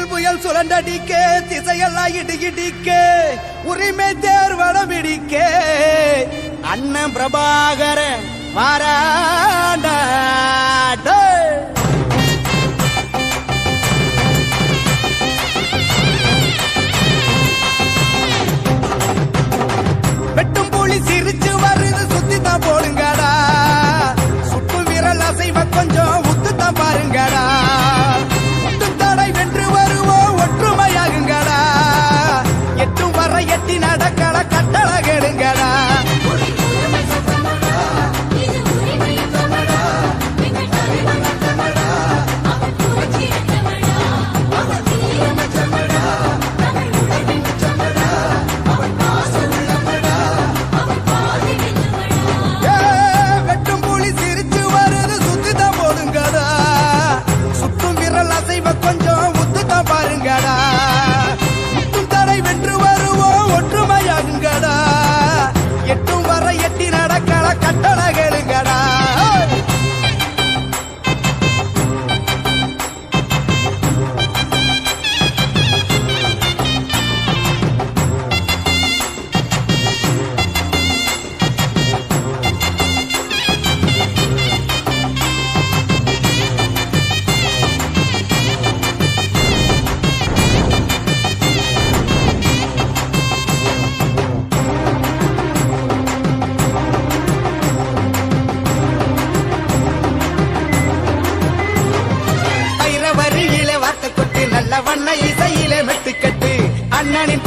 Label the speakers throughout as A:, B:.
A: புயல் சுழண்டடிக்கே திசையெல்லாம் இடிக்கே உரிமை தேர்வடம் இடிக்கே அண்ணன் பிரபாகரன் வாராண்டா வெட்டும் புலி சிரிச்சு வருது சுத்தித்தான் போடுங்கடா சுட்டு விரல் அசைவ கொஞ்சம் உத்துத்தான் பாருங்கடா தடை வென்று வருவோம் ஒற்றுமையாகுங்கடா எட்டும் வர எட்டி நடக்கட கட்டள கெடுங்கடா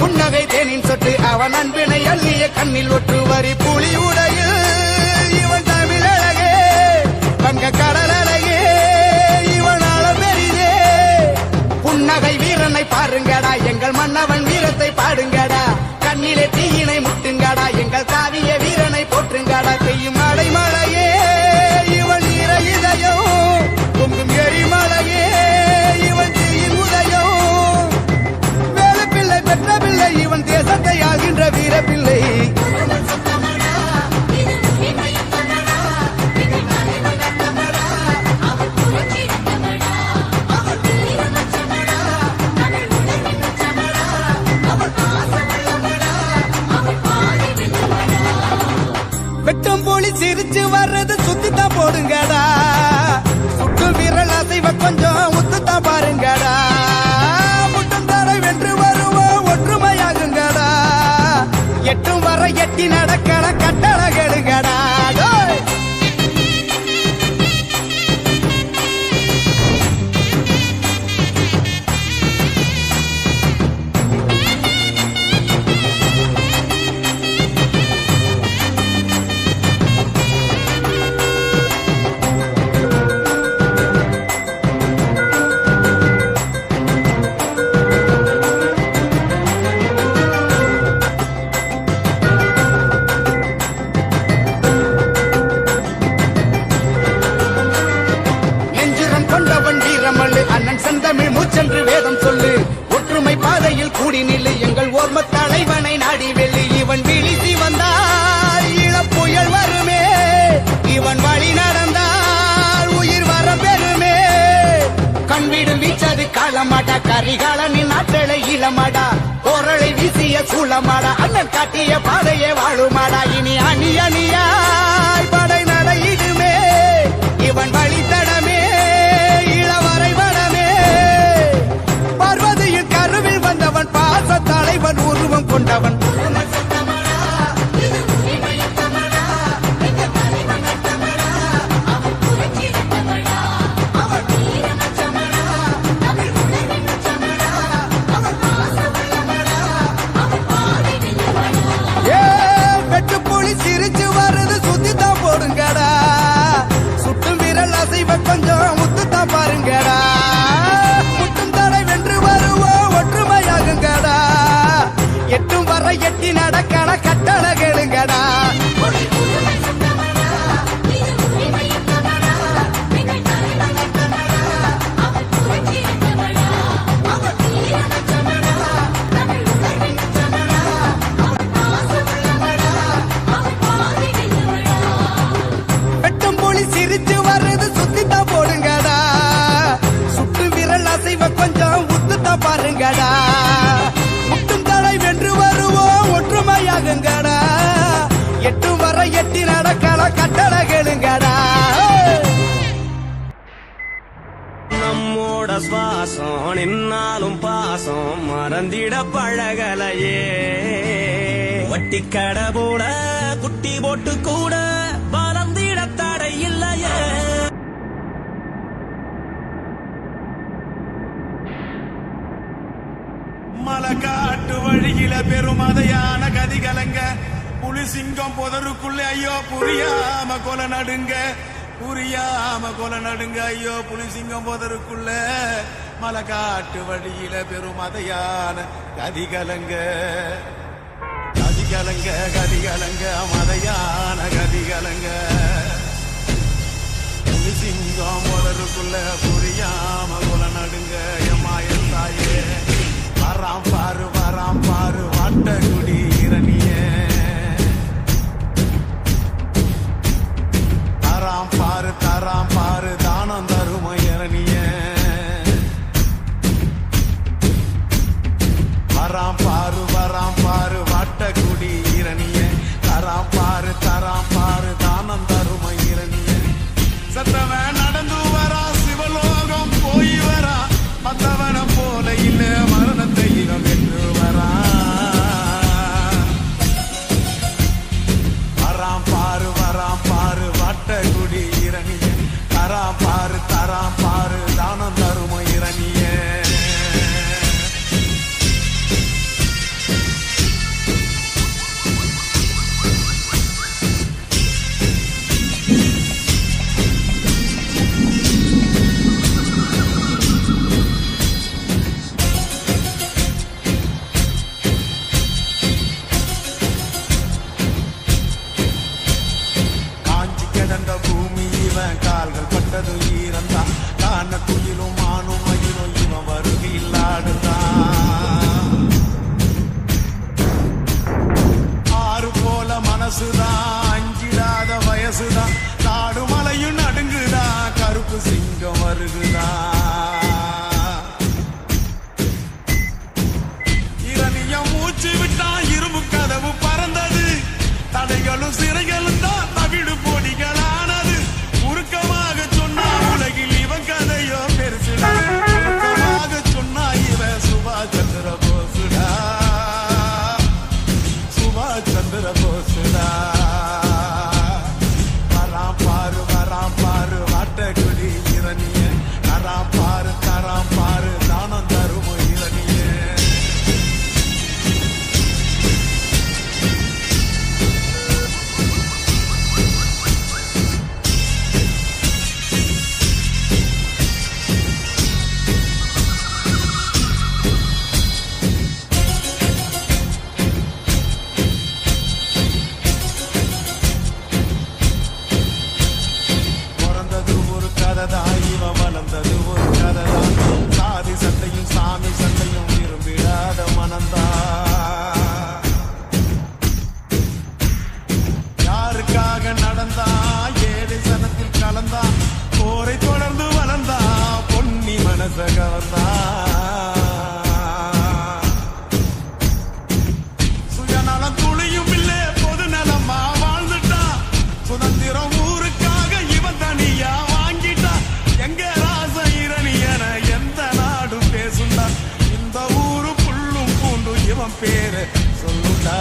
A: புன்னகை தேனின் சொட்டு அவன் அன்பினை அள்ளிய கண்ணில் ஒற்று வரி புலி உடையில் இவன் தமிழழகே வங்க கடல் அழகே இவன் பெரிதே புன்னகை வீரனை பாருங்கடா எங்கள் மன்னவன் வீரத்தை பாடுங்கடா கண்ணிலே தீயினை முட்டுங்கடா எங்கள் காவிய வீரனை போற்றுங்கடா பெய்யும் மழை மழையே இவன் ஈர இதயம் பொங்கும் எரிமலையே இவன் தீயின் உதயம் வேலை பிள்ளை பெற்ற பிள்ளை இவன் தேசத்தை ஆகின்ற வீர பிள்ளை வெட்டும் போலி சிரிச்சு வர்றது சுத்தித்தான் போடுங்கடா சுட்டு விரல் அசைவ கொஞ்சம் உத்துத்தான் பாருங்கடா முட்டும் தடை வென்று வருவோம் ஒற்றுமையாகுங்கடா எட்டும் வர எட்டி நடக்கட கட்டளை கெடுங்கடா அண்ணன் செந்தமிழ் மூச்சென்று வேதம் சொல்லு ஒற்றுமை பாதையில் கூடி நில்லு எங்கள் ஓர்ம தலைவனை நாடி வெள்ளி இவன் விழித்தி வந்தால் இளப்புயல் வருமே இவன் வழி நடந்தால் உயிர் வர பெருமே கண்வீடு வீச்சது காலமாடா கரிகாலனின் ஆற்றலை இளமாடா போரலை வீசிய சூளமாடா அண்ணன் காட்டிய பாதையே வாழுமாடா இனி அணி அணியாய் படை நடையிடுமே இவன் வழித்தடமே இளவரை வனமே பார்வதியின் கருவில் வந்தவன் பாச தலைவன் உருவம் கொண்டவன் வெட்டுப்புலி சிரிச்சு வருது சுத்தித்தான் போடுங்கடா சுட்டு விரல் அசைவ கொஞ்சம் முத்துத்தான் பாருங்கடா முட்டும் தடை வென்று வருவோம் ஒற்றுமையாகுங்கடா எட்டும் வர எட்டி நடக்கட கட்டளை கேளுங்கடா சிரிச்சு வர்றது சுத்தித்தான் போடுங்கடா சுட்டு விரல் அசைவ கொஞ்சம் உத்துத்தான் பாருங்கடா முட்டும் தடை வென்று வருவோம் ஒற்றுமையாகுங்கடா எட்டும் வர எட்டி நடக்கல கட்டளை கேளுங்கடா
B: நம்மோட சுவாசம் நின்னாலும் பாசம் மறந்திட பழகலையே வட்டி கடை போட குட்டி போட்டு கூட வளர்ந்திட தடை இல்லையே
C: மலக்காட்டு வழியில பெருமதையான கதிகலங்க புலிசிங்கம் புதருக்குள்ள ஐயோ புரியாம கொலை நடுங்க ஐயோ புலிசிங்கம் புதருக்குள்ள மலக்காட்டு வழியில பெருமதையான கதிகலங்க மதையான கதிகலங்க புலிசிங்கம் புதருக்குள்ள புரியாம கொலை நடுங்க எம்மாயன் தாயே வராம் பாரு வாட்ட குடி இரணிய தராம் பாரு தானம் தரும இரணிய வராம் பாரு வாட்ட குடி இரணிய தராம் பாரு தானம் தரும இரணிய சத்தவன் நடந்து வரா சிவலோகம் போய் வரா மத்தவன போல இல்ல மரணத்தை வென்று வரா சிறைகளும் சிறைகளும் தான் தவிடு பொடிகளானது. உருக்கமாக சொன்னா உலகில் இவன் கதையோ பெருசுடா. உருக்கமாக சொன்னா இவன் சுபாஷ் சந்திர போசுடா. சுபாஷ் சந்திர போசுடா. வராம் பாரு வாட்டக்குடி இரணிய. தராம் பாரு தானம் தருமோ இரணிய. பிறந்தது ஒரு கதைதான், இவன் வளர்ந்தது ஒரு கதைதான். சாதி சண்டையும் சாமி சண்டையும் விரும்பிடாத மனந்தான். யாருக்காக நடந்தா ஏழை சனத்தில் கலந்தா. போரை தொடர்ந்து வளர்ந்தா பொன்னி மனச கவர்ந்தா. சுயநலம் துளியும் இல்லே பொது நலமா வாழ்ந்துட்டா. சுதந்திரம் ஊருக்காக இவன் தனியா வாங்கிட்டா. எங்க ராச இரணியன எந்த நாடும் பேசுண்டா. இந்த ஊரு புள்ளும் பூண்டு இவன் பேரு சொல்லுண்டா.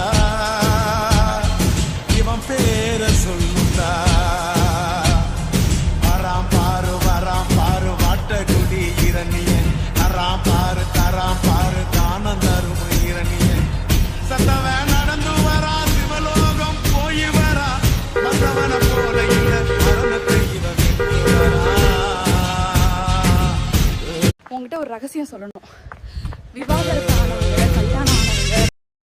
C: இவன் பேரு சொல்லுண்டா. வராம் பாரு வாட்டக்குடி இரணியன். தராம் பாரு தானம் தரும் இரணியன். சத்தவன் நடந்து வரா சிவலோகம் போய் வரா. மற்றவன போல இல்ல மரணத்தை இவன் வென்று வரா.
D: உங்ககிட்ட ஒரு ரகசியம் சொல்லணும். விவாகரத்தானவங்க